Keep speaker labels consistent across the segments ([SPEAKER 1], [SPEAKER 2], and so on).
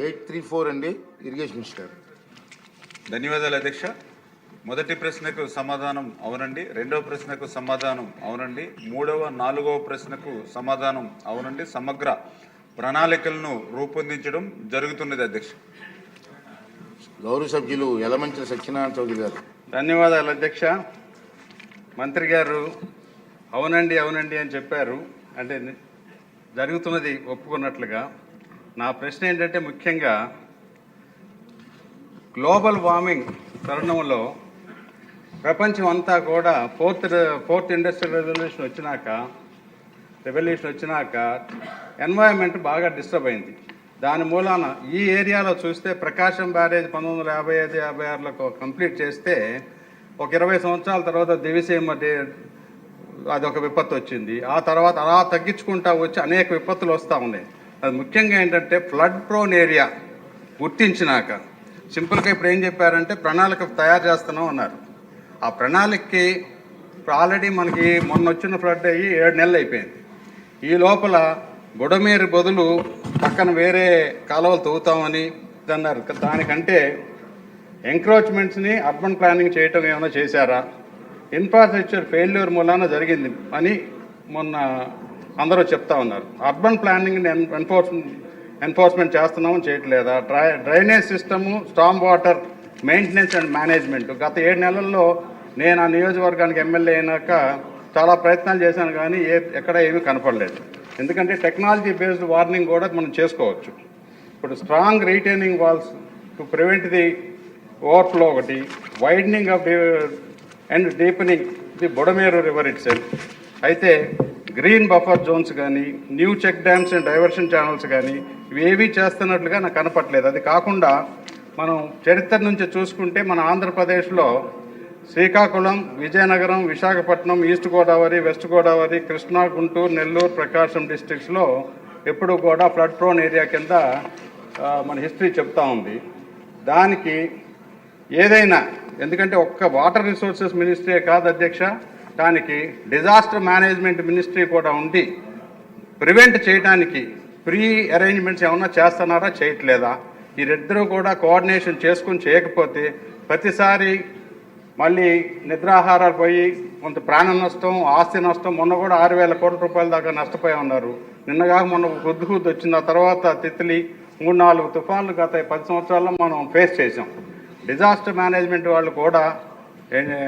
[SPEAKER 1] 834 అండి, irrigation minister.
[SPEAKER 2] ధన్యవాదాలు అధ్యక్ష. మొదటి ప్రశ్నకు సమాధానం అవునండి, రెండవ ప్రశ్నకు సమాధానం అవునండి, మూడవ నాలుగవ ప్రశ్నకు సమాధానం అవునండి. సమగ్ర ప్రణాళికలను రూపొందించడం జరుగుతున్నది అధ్యక్ష.
[SPEAKER 1] గౌరవ సభ్యులు యలమంచిలి సత్యనారాయణ చౌదరి గారు.
[SPEAKER 3] ధన్యవాదాలు అధ్యక్ష. మంత్రి గారు అవునండి అవునండి అని చెప్పారు, అంటే జరుగుతున్నది ఒప్పుకున్నట్లుగా. నా ప్రశ్న ఏంటంటే, ముఖ్యంగా గ్లోబల్ వార్మింగ్ తరుణంలో ప్రపంచం అంతా కూడా ఫోర్త్ ఇండస్ట్రియల్ రెవల్యూషన్ వచ్చినాక ఎన్వైరన్మెంట్ బాగా డిస్టర్బ్ అయింది. దాని మూలాన ఈ ఏరియాలో చూస్తే ప్రకాశం బ్యారేజ్ 1955-56లో కంప్లీట్ చేస్తే ఒక 20 సంవత్సరాల తర్వాత దివిసీమ అదొక విపత్తు వచ్చింది. ఆ తర్వాత అలా తగ్గించుకుంటా వచ్చి అనేక విపత్తులు వస్తూ ఉన్నాయి. అది ముఖ్యంగా ఏంటంటే ఫ్లడ్ ప్రోన్ ఏరియా గుర్తించినాక సింపుల్గా ఇప్పుడు ఏం చెప్పారంటే ప్రణాళిక తయారు చేస్తున్నాం అన్నారు. ఆ ప్రణాళికకి ఆల్రెడీ మనకి మొన్న వచ్చిన ఫ్లడ్ అయ్యి 7 నెలలు అయిపోయింది. ఈ లోపల బుడమేరు బదులు పక్కన వేరే కాలువలు తవ్వుతామని అన్నారు. దానికంటే ఎంక్రోచ్మెంట్స్ని అర్బన్ ప్లానింగ్ చేయటం ఏమైనా చేశారా? ఇన్ఫ్రాస్ట్రక్చర్ ఫెయిల్యూర్ మూలాన జరిగింది అని మొన్న అందరూ చెప్తా ఉన్నారు. అర్బన్ ప్లానింగ్ని ఎన్ఫోర్స్మెంట్ చేస్తున్నామని చేయట్లేదా? Drainage system, storm water maintenance and management గత 7 నెలల్లో నేను ఆ నియోజకవర్గానికి ఎమ్మెల్యే అయినాక చాలా ప్రయత్నాలు చేశాను, కానీ ఎక్కడ ఏమీ కనపడలేదు. ఎందుకంటే టెక్నాలజీ బేస్డ్ వార్నింగ్ కూడా మనం చేసుకోవచ్చు. ఇప్పుడు strong retaining walls to prevent the overflow ఒకటి, widening of and deepening the Budameru river itself. అయితే గ్రీన్ బఫర్ జోన్స్ కానీ, new check dams and diversion channels కానీ ఇవేవీ చేస్తున్నట్లుగా నాకు కనపట్లేదు. అది కాకుండా మనం చరిత్ర నుంచి చూసుకుంటే మన ఆంధ్రప్రదేశ్లో శ్రీకాకుళం, విజయనగరం, విశాఖపట్నం, ఈస్ట్ గోదావరి, వెస్ట్ గోదావరి, కృష్ణా, గుంటూరు, నెల్లూరు, ప్రకాశం డిస్ట్రిక్ట్స్లో ఎప్పుడు కూడా ఫ్లడ్ ప్రోన్ ఏరియా కింద మన హిస్టరీ చెప్తా ఉంది. దానికి ఏదైనా, ఎందుకంటే ఒక్క వాటర్ రిసోర్సెస్ మినిస్ట్రీ కాదు అధ్యక్ష, దానికి డిజాస్టర్ మేనేజ్మెంట్ మినిస్ట్రీ కూడా ఉంది. ప్రివెంట్ చేయడానికి ప్రీ అరేంజ్మెంట్స్ ఏమన్నా చేస్తున్నారా, చేయట్లేదా? ఈ ఇద్దరు కూడా కోఆర్డినేషన్ చేసుకుని చేయకపోతే ప్రతిసారి మళ్ళీ నిద్రాహారాలు పోయి కొంత ప్రాణ నష్టం, ఆస్తి నష్టం. మొన్న కూడా 6,000 కోట్ల రూపాయల దాకా నష్టపోయి ఉన్నారు. నిన్నగా మొన్న హుద్దు వచ్చిన తర్వాత తిత్లీ 3-4 తుఫాన్లు గత 10 సంవత్సరాల్లో మనం ఫేస్ చేసాం. డిజాస్టర్ మేనేజ్మెంట్ వాళ్ళు కూడా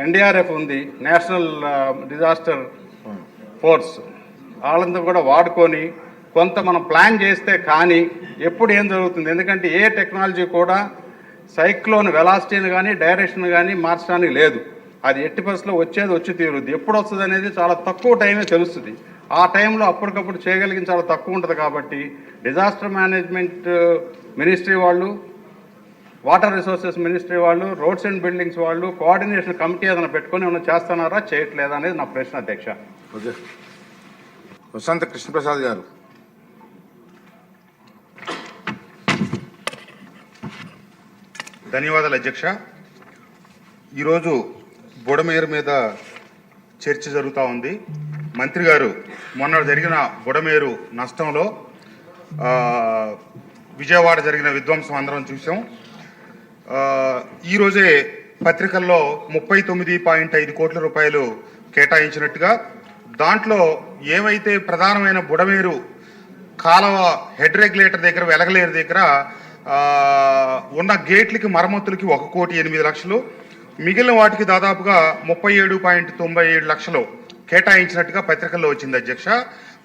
[SPEAKER 3] ఎన్డీఆర్ఎఫ్ ఉంది, నేషనల్ డిజాస్టర్ ఫోర్స్, వాళ్ళంతా కూడా వాడుకొని కొంత మనం ప్లాన్ చేస్తే కానీ ఎప్పుడు ఏం జరుగుతుంది. ఎందుకంటే ఏ టెక్నాలజీ కూడా సైక్లోన్ వెలాసిటీని కానీ డైరెక్షన్ కానీ మార్చడానికి లేదు. అది ఎట్టి పరిస్థితుల్లో వచ్చి తీరుద్ది. ఎప్పుడు వస్తుంది అనేది చాలా తక్కువ టైమే తెలుస్తుంది. ఆ టైంలో అప్పటికప్పుడు చేయగలిగిన చాలా తక్కువ ఉంటుంది. కాబట్టి డిజాస్టర్ మేనేజ్మెంట్ మినిస్ట్రీ వాళ్ళు, వాటర్ రిసోర్సెస్ మినిస్ట్రీ వాళ్ళు, రోడ్స్ అండ్ బిల్డింగ్స్ వాళ్ళు కోఆర్డినేషన్ కమిటీ ఏదైనా పెట్టుకొని ఏమైనా చేస్తున్నారా, చేయట్లేదా అనేది నా ప్రశ్న అధ్యక్ష.
[SPEAKER 1] ఓకే, వసంత కృష్ణప్రసాద్ గారు.
[SPEAKER 4] ధన్యవాదాలు అధ్యక్ష. ఈరోజు బుడమేరు మీద చర్చ జరుగుతూ ఉంది. మంత్రి గారు మొన్న జరిగిన బుడమేరు నష్టంలో విజయవాడ జరిగిన విధ్వంసం అందరం చూసాం. ఈరోజే పత్రికల్లో 39.5 కోట్ల రూపాయలు కేటాయించినట్టుగా, దాంట్లో ఏమైతే ప్రధానమైన బుడమేరు కాలువ హెడ్ రెగ్యులేటర్ దగ్గర, వెలగలేరు దగ్గర ఉన్న గేట్లకి మరమ్మతులకి 1,08,00,000, మిగిలిన వాటికి దాదాపుగా 37.97 లక్షలు కేటాయించినట్టుగా పత్రికల్లో వచ్చింది అధ్యక్ష.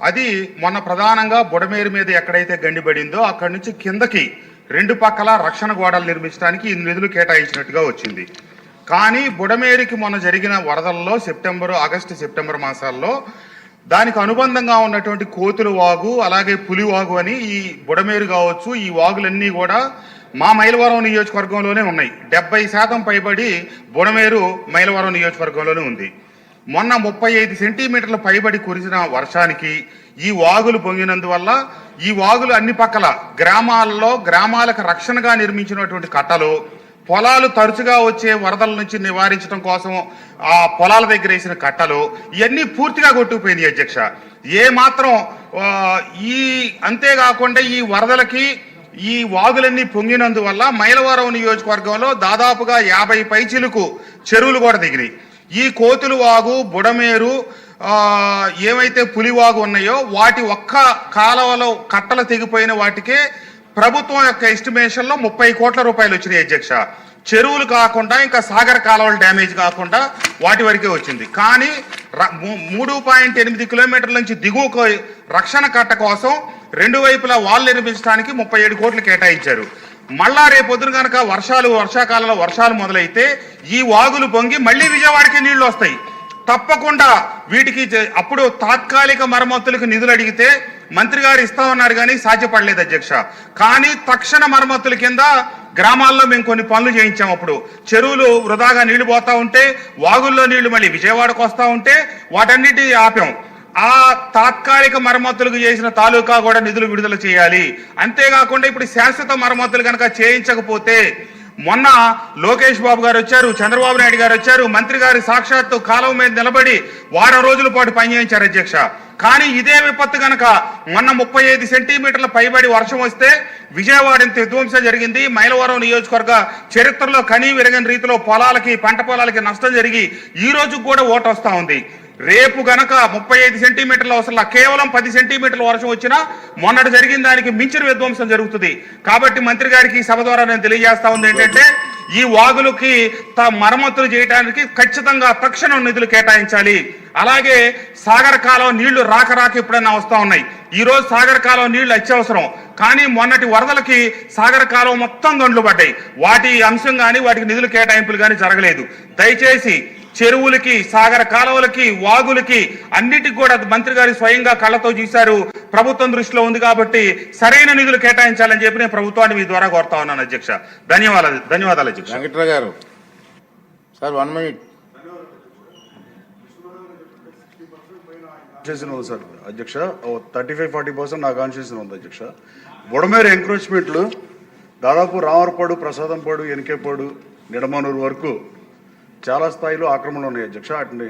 [SPEAKER 4] అది మొన్న ప్రధానంగా బుడమేరు మీద ఎక్కడైతే గండిపడిందో అక్కడి నుంచి కిందకి 2 పక్కల రక్షణ గోడలు నిర్మించడానికి ఈ నిధులు కేటాయించినట్టుగా వచ్చింది. కానీ బుడమేరుకి మొన్న జరిగిన వరదల్లో ఆగస్టు సెప్టెంబర్ మాసాల్లో దానికి అనుబంధంగా ఉన్నటువంటి కోతుల వాగు, అలాగే పులి వాగు అని ఈ బుడమేరు కావచ్చు, ఈ వాగులన్నీ కూడా మా మైలవరం నియోజకవర్గంలోనే ఉన్నాయి. 70% పైబడి బుడమేరు మైలవరం నియోజకవర్గంలోనే ఉంది. మొన్న 35 సెంటీమీటర్ల పైబడి కురిసిన వర్షానికి ఈ వాగులు పొంగినందువల్ల ఈ వాగులు అన్ని పక్కల గ్రామాలకు రక్షణగా నిర్మించినటువంటి కట్టలు, పొలాలు తరచుగా వచ్చే వరదల నుంచి నివారించడం కోసం ఆ పొలాల దగ్గర వేసిన కట్టలు, ఇవన్నీ పూర్తిగా కొట్టుకుపోయింది అధ్యక్ష. అంతేకాకుండా ఈ వరదలకి ఈ వాగులన్నీ పొంగినందువల్ల మైలవరం నియోజకవర్గంలో దాదాపుగా 50 పైచిలకు చెరువులు కూడా దిగినాయి. ఈ కోతులు వాగు, బుడమేరు, ఏవైతే పులివాగు ఉన్నాయో వాటి ఒక్క కాలువలో కట్టలు తెగిపోయిన వాటికే ప్రభుత్వం యొక్క ఎస్టిమేషన్లో 30 కోట్ల రూపాయలు వచ్చినాయి అధ్యక్ష. చెరువులు కాకుండా ఇంకా సాగర కాలువల డ్యామేజ్ కాకుండా వాటి వరకే వచ్చింది. కానీ 3.8 కిలోమీటర్ల నుంచి దిగువ రక్షణ కట్ట కోసం 2 వైపులా వాల్ నిర్మించడానికి 37 కోట్లు కేటాయించారు. మళ్ళా రేపొద్దున కనుక వర్షాకాలంలో వర్షాలు మొదలైతే ఈ వాగులు పొంగి మళ్ళీ విజయవాడకి నీళ్లు వస్తాయి. తప్పకుండా వీటికి అప్పుడు తాత్కాలిక మరమ్మతులకు నిధులు అడిగితే మంత్రి గారు ఇస్తామన్నారు కానీ సాధ్యపడలేదు అధ్యక్ష. కానీ తక్షణ మరమ్మతుల కింద గ్రామాల్లో మేము కొన్ని పనులు చేయించాం. అప్పుడు చెరువులు వృధాగా నీళ్లు పోతా ఉంటే, వాగుల్లో నీళ్లు మళ్ళీ విజయవాడకు వస్తూ ఉంటే వాటన్నిటి ఆపాం. ఆ తాత్కాలిక మరమ్మతులకు చేసిన తాలూకా కూడా నిధులు విడుదల చేయాలి. అంతేకాకుండా ఇప్పుడు శాశ్వత మరమ్మతులు కనుక చేయించకపోతే, మొన్న లోకేష్ బాబు గారు వచ్చారు, చంద్రబాబు నాయుడు గారు వచ్చారు, మంత్రి గారు సాక్షాత్తు కాలువ మీద నిలబడి వారం రోజుల పాటు పనిచేయించారు అధ్యక్ష. కానీ ఇదే విపత్తు కనుక మొన్న 35 సెంటీమీటర్ల పైబడి వర్షం వస్తే విజయవాడ ఇంత విధ్వంసం జరిగింది. మైలవరం నియోజకవర్గ చరిత్రలో కనీ విరగని రీతిలో పంట పొలాలకి నష్టం జరిగి ఈ రోజు కూడా ఓటు వస్తూ ఉంది. రేపు గనక 35 సెంటీమీటర్ల అవసరం కేవలం 10 సెంటీమీటర్ల వర్షం వచ్చినా మొన్నటి జరిగిన దానికి మించిన విధ్వంసం జరుగుతుంది. కాబట్టి మంత్రి గారికి సభ ద్వారా నేను తెలియజేస్తా ఉంది ఏంటంటే, ఈ వాగులకి మరమ్మతులు చేయడానికి ఖచ్చితంగా తక్షణం నిధులు కేటాయించాలి. అలాగే సాగర కాలువ నీళ్లు రాక ఎప్పుడైనా వస్తూ ఉన్నాయి. ఈ రోజు సాగర కాలువ నీళ్లు అత్యవసరం. కానీ మొన్నటి వరదలకి సాగర కాలువ మొత్తం గండ్లు పడ్డాయి. వాటి అంశం కానీ వాటికి నిధులు కేటాయింపులు కానీ జరగలేదు. దయచేసి చెరువులకి, సాగర కాలువలకి, వాగులకి అన్నిటికి కూడా మంత్రి గారు స్వయంగా కళ్ళతో చూశారు. ప్రభుత్వం దృష్టిలో ఉంది కాబట్టి సరైన నిధులు కేటాయించాలని చెప్పి నేను ప్రభుత్వాన్ని మీ ద్వారా కోరుతా ఉన్నాను అధ్యక్ష. ధన్యవాదాలు అధ్యక్ష.
[SPEAKER 1] వెంకట్రావు గారు సార్ 1 minute.
[SPEAKER 5] ఉంది సార్ అధ్యక్ష. 35-40% నా కాన్స్టిట్యూషన్ ఉంది అధ్యక్ష. బుడమేరు ఎంక్రోచ్మెంట్లు దాదాపు రామరపాడు, ప్రసాదంపాడు, ఎనికేపాడు, నిడమనూరు వరకు చాలా స్థాయిలో ఆక్రమణలు ఉన్నాయి అధ్యక్ష. వాటిని